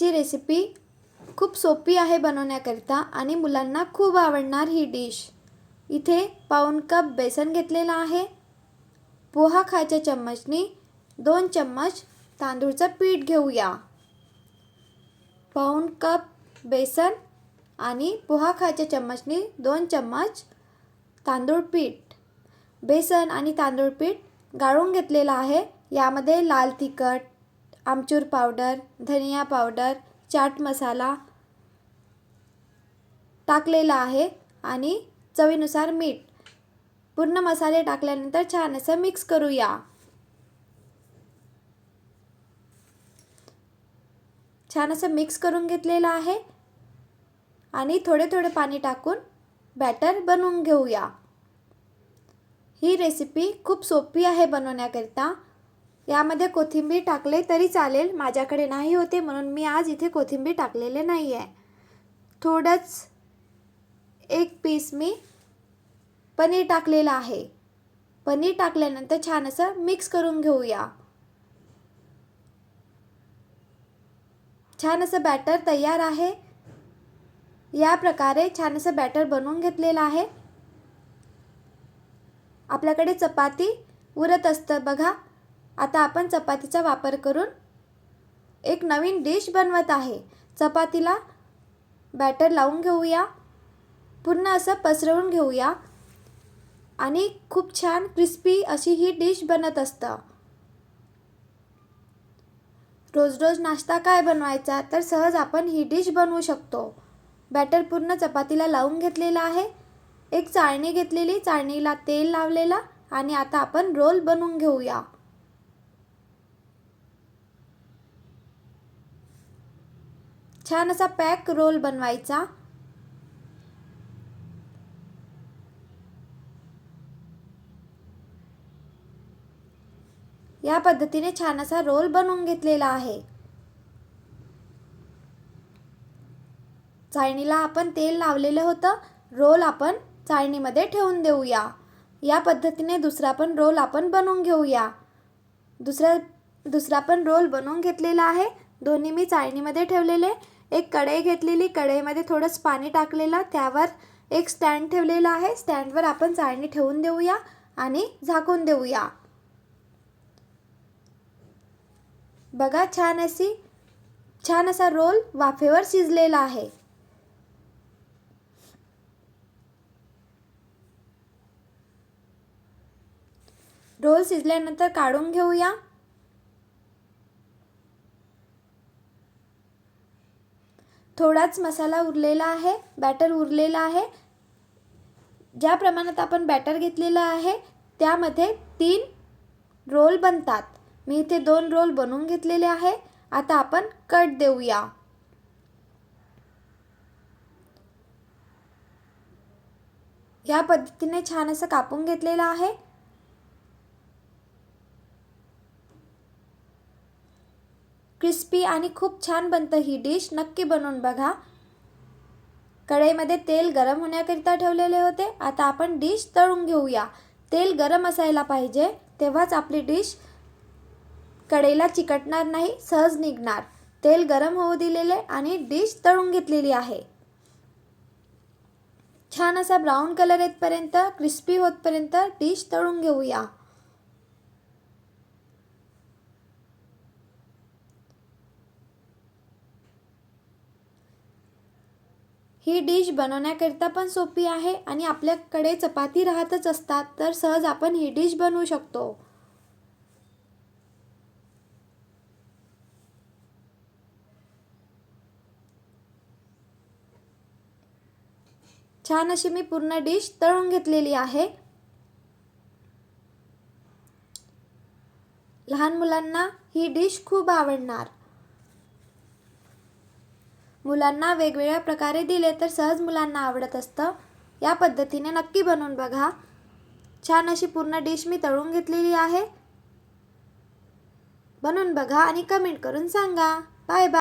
आजची रेसिपी खूप सोपी आहे बनवण्याकरिता आणि मुलांना खूप आवडणार ही डिश। इथे पाऊण कप बेसन घेतलेला आहे। पोहा खायच्या चम्मचनी 2 चम्मच तांदूळचं पीठ घेऊया। पाऊण कप बेसन आणि पोहा खायच्या चम्मचनी 2 चम्मच तांदूळ पीठ। बेसन आणि तांदूळ पीठ गाळून घेतलेला आहे। यामध्ये लाल तिखट, आमचूर पावडर, धनिया पावडर, चाट मसाला टाकलेला आहे आणि चवीनुसार मीठ। पूर्ण मसाले टाकल्यानंतर छान असं मिक्स करूया। छान असं मिक्स करून घेतलेला आहे आणि थोडे थोडे पाणी टाकून बॅटर बनवून घेऊया। ही रेसिपी खूप सोपी आहे बनवण्याकरिता। यामध्ये कोथिंबीर टाकले तरी चालेल, माझ्याकडे नाही होते म्हणून मी आज इथे कोथिंबीर टाकलेले नाही आहे। थोडंच एक पीस मी पनीर टाकलेला आहे। पनीर टाकल्यानंतर छान असं मिक्स करून घेऊया। छान असं बॅटर तयार आहे। या प्रकारे छान असं बॅटर बनवून घेतलेलं आहे। आपल्याकडे चपाती उरत असतं बघा। आता आपण चपातीचा वापर करून एक नवीन डिश बनवत आहे। चपातीला बॅटर लावून घेऊया, पूर्ण असं पसरवून घेऊया आणि खूप छान क्रिस्पी अशी ही डिश बनत असतं। रोज रोज नाश्ता काय बनवायचा, तर सहज आपण ही डिश बनवू शकतो। बॅटर पूर्ण चपातीला लावून घेतलेला आहे। एक चाळणी घेतलेली, चाळणीला तेल लावलेला आणि आता आपण रोल बनवून घेऊया। छान असा पॅक रोल बनवायचा। या पद्धतीने छान असा रोल बनवून घेतलेला आहे। चाळणीला आपण तेल लावलेलं होतं। रोल आपण चाळणीमध्ये ठेवून देऊया। या पद्धतीने दुसरा पण रोल आपण बनवून घेऊया। दुसरा पण रोल बनवून घेतलेला आहे। दोन्ही मी चाळणीमध्ये ठेवलेले। एक कढई घेतलेली, कढईमध्ये थोडंच पाणी टाकलेलं, त्यावर एक स्टँड ठेवलेला आहे। स्टँडवर आपण चाळणी ठेवून देऊया आणि झाकून देऊया। बघा छान असा रोल वाफेवर शिजलेला आहे। रोल शिजल्यानंतर काढून घेऊया। थोडाच मसाला उरलेला आहे, बॅटर उरलेला आहे। ज्या प्रमाणात आपण बॅटर घेतलेला आहे त्यामध्ये 3 रोल बनतात। मी इथे 2 रोल बनवून घेतलेले आहे। आता आपण कट देऊया। या पद्धतीने छान असं कापून घेतलेलं आहे। क्रिस्पी आणि खूप छान बनतं ही डिश, नक्की बनवून बघा। कढईमध्ये तेल गरम होण्याकरिता ठेवलेले होते। आता आपण डिश तळून घेऊया। तेल गरम असायला पाहिजे, तेव्हाच आपली डिश कढईला चिकटणार नाही, सहज निघणार। तेल गरम होऊ दिलेले आणि डिश तळून घेतलेली आहे। छान असा ब्राऊन कलर येतपर्यंत, क्रिस्पी होतपर्यंत डिश तळून घेऊया। ही डिश बनवण्याकरिता पण सोपी आहे आणि आपल्याकडे चपाती राहतच असतात, तर सहज आपण ही डिश बनवू शकतो। छान अशी मी पूर्ण डिश तळून घेतलेली आहे। लहान मुलांना ही डिश खूप आवडणार। मुलांना वेगवेगळ्या प्रकारे दिले तर सहज मुलांना आवडत असतं। या पद्धतीने नक्की बनवून बघा। छान अशी पूर्ण डिश मी तळून घेतलेली आहे। बनवून बघा आणि कमेंट करून सांगा। Bye bye.